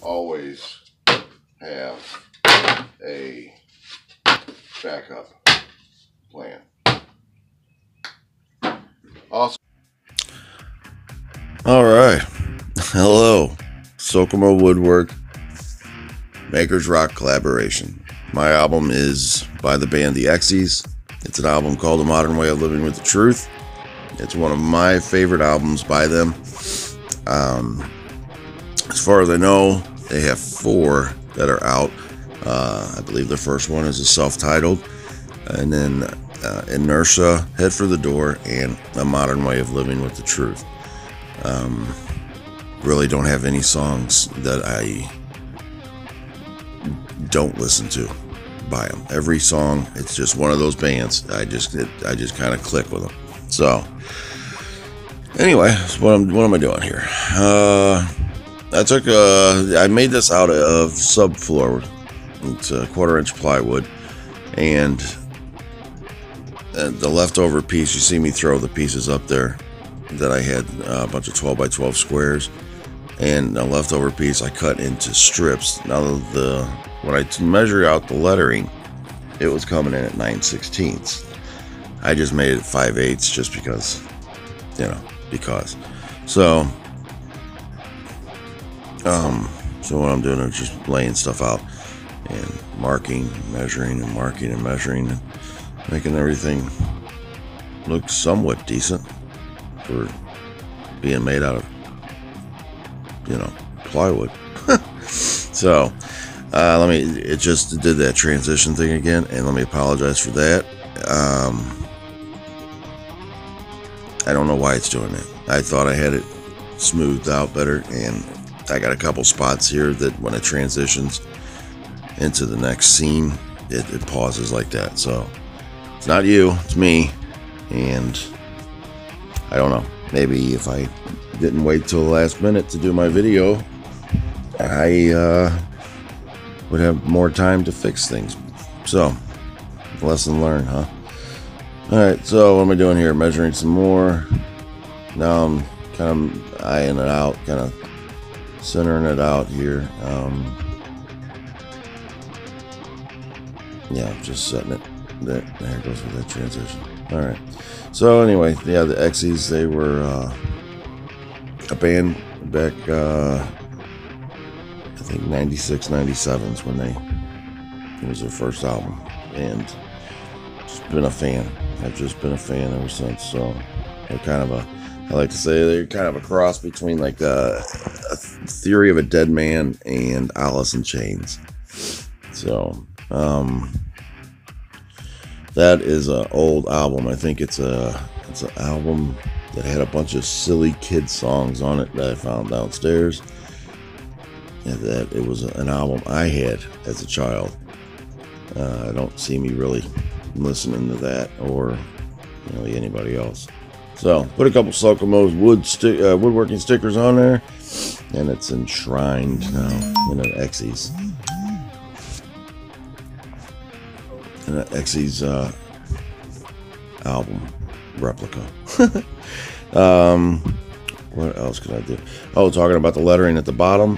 always have a backup plan. Also, all right, hello, Sokomo Woodwork Makers Rock collaboration. My album is by the band the Exies. It's an album called A Modern Way of Living with the Truth. It's one of my favorite albums by them. As far as I know, they have 4 that are out. I believe the first one is a self-titled, and then Inertia, Head for the Door, and A Modern Way of Living with the Truth. Really don't have any songs that I don't listen to by them. Every song, it's just one of those bands. I just kind of click with them. So anyway, so what am I doing here? I made this out of subfloor. It's a 1/4-inch plywood, and the leftover piece, you see me throw the pieces up there that I had, a bunch of 12 by 12 squares, and the leftover piece I cut into strips. Now when I measure out the lettering, it was coming in at 9/16. I just made it 5/8 just because, so what I'm doing is just laying stuff out and marking, measuring, and marking and measuring, and making everything look somewhat decent for being made out of, plywood. So it just did that transition thing again, and let me apologize for that. I don't know why it's doing that. I thought I had it smoothed out better, and I got a couple spots here that when it transitions into the next scene, it pauses like that. So it's not you, it's me. And I don't know, maybe if I didn't wait till the last minute to do my video, I would have more time to fix things. So lesson learned, huh? Alright, so what am I doing here? Measuring some more. Now I'm kind of eyeing it out, kind of centering it out here. Yeah, just setting it there. There it goes with that transition. Alright, so anyway, yeah, the Exies, they were a band back, I think 96, 97 is when it was their first album, and just been a fan. I've just been a fan ever since. So they're kind of I like to say they're kind of a cross between like a Theory of a Dead Man and Alice in Chains. So that is an old album. I think it's an album that had a bunch of silly kid songs on it that I found downstairs, and that it was an album I had as a child. I don't see me really listening to that or really anybody else. So put a couple Sokomo's woodworking stickers on there, and it's enshrined now in an Exies. And an Exies album replica. What else could I do? Oh, talking about the lettering at the bottom.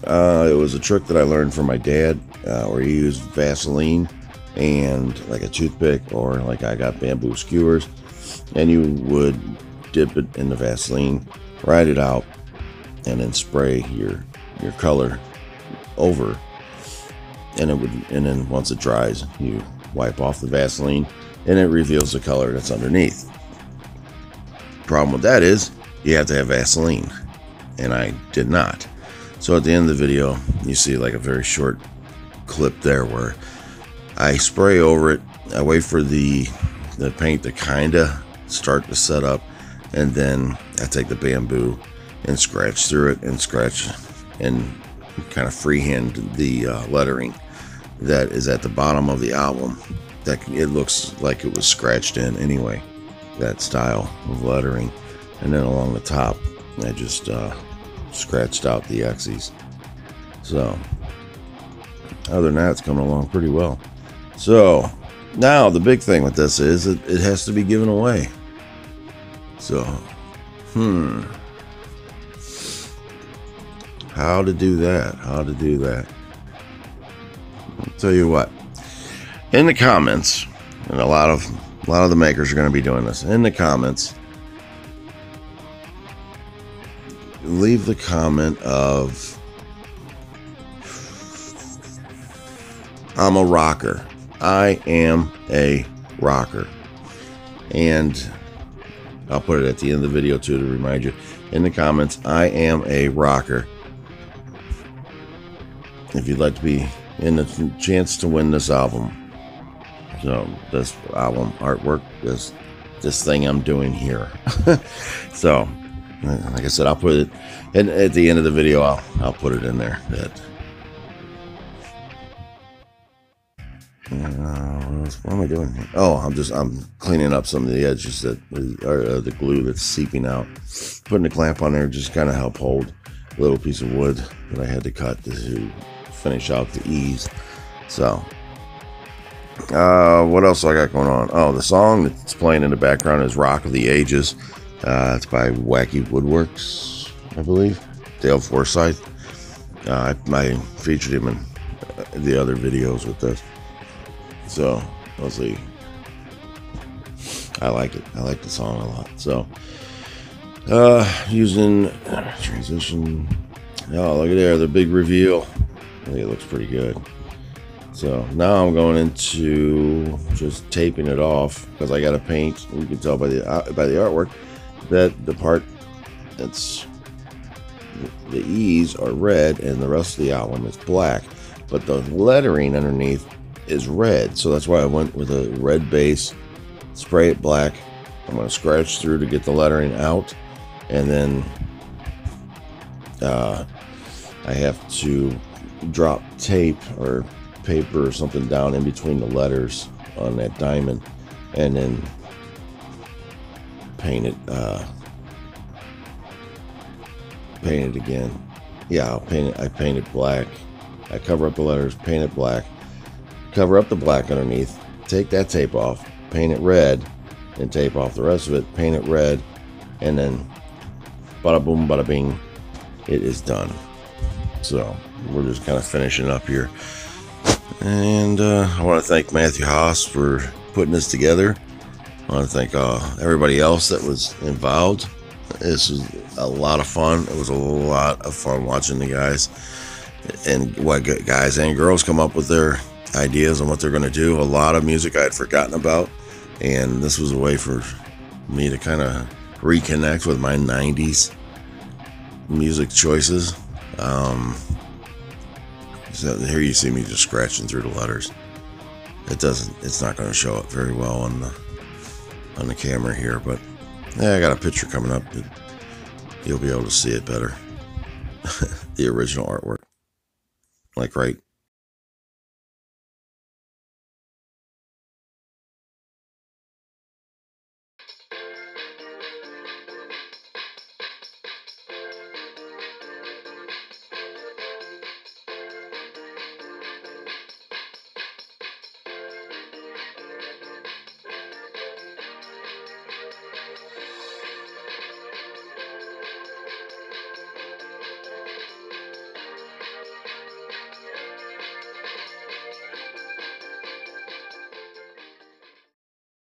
It was a trick that I learned from my dad, where he used Vaseline and like a toothpick, or like I got bamboo skewers, and you would dip it in the Vaseline, ride it out, and then spray your color over, and then once it dries, you wipe off the Vaseline, and it reveals the color that's underneath. Problem with that is you have to have Vaseline, and I did not. So at the end of the video, you see like a very short clip there where I spray over it. I wait for the paint to kind of start to set up, and then I take the bamboo and scratch through it, and scratch and kind of freehand the lettering that is at the bottom of the album. That it looks like it was scratched in anyway, that style of lettering. And then along the top, I just scratched out the Exies. So other than that, it's coming along pretty well. So now the big thing with this is it has to be given away. So how how to do that. I'll tell you what. In the comments, and a lot of the makers are going to be doing this. In the comments, leave the comment of I'm a rocker. I am a rocker. And I'll put it at the end of the video too to remind you. In the comments, I am a rocker. If you'd like to be in the chance to win this album. So this album artwork, this thing I'm doing here. So like I said, I'll put it, and at the end of the video, I'll put it in there. What am I doing here? Oh, I'm cleaning up some of the edges that the glue that's seeping out. Putting the clamp on there just kind of help hold a little piece of wood that I had to cut to finish out the ease. So, what else I got going on? Oh, the song that's playing in the background is "Rock of the Ages." It's by Wacky Woodworks, I believe. Dale Forsyth. I featured him in the other videos with this. So, let's see. I like it. I like the song a lot. So, using transition. Oh, look at there. The big reveal. I think it looks pretty good. So, now I'm going into just taping it off because I got to paint. You can tell by the artwork that the part that's the E's are red and the rest of the album is black, but the lettering underneath is red, so that's why I went with a red base, spray it black. I'm going to scratch through to get the lettering out, and then I have to drop tape or paper or something down in between the letters on that diamond, and then paint it again. Yeah, I'll paint it. I paint it black. I cover up the letters, paint it black, cover up the black underneath, take that tape off, paint it red, and tape off the rest of it, paint it red, and then bada boom, bada bing, it is done. So we're just kind of finishing up here. And I want to thank Matthew Haas for putting this together. I want to thank everybody else that was involved. This was a lot of fun. It was a lot of fun watching the guys and guys and girls come up with their ideas on what they're going to do. A lot of music I had forgotten about, and this was a way for me to kind of reconnect with my 90s music choices. So here you see me just scratching through the letters. It's not going to show up very well on the camera here, but yeah, I got a picture coming up that you'll be able to see it better. The original artwork, like right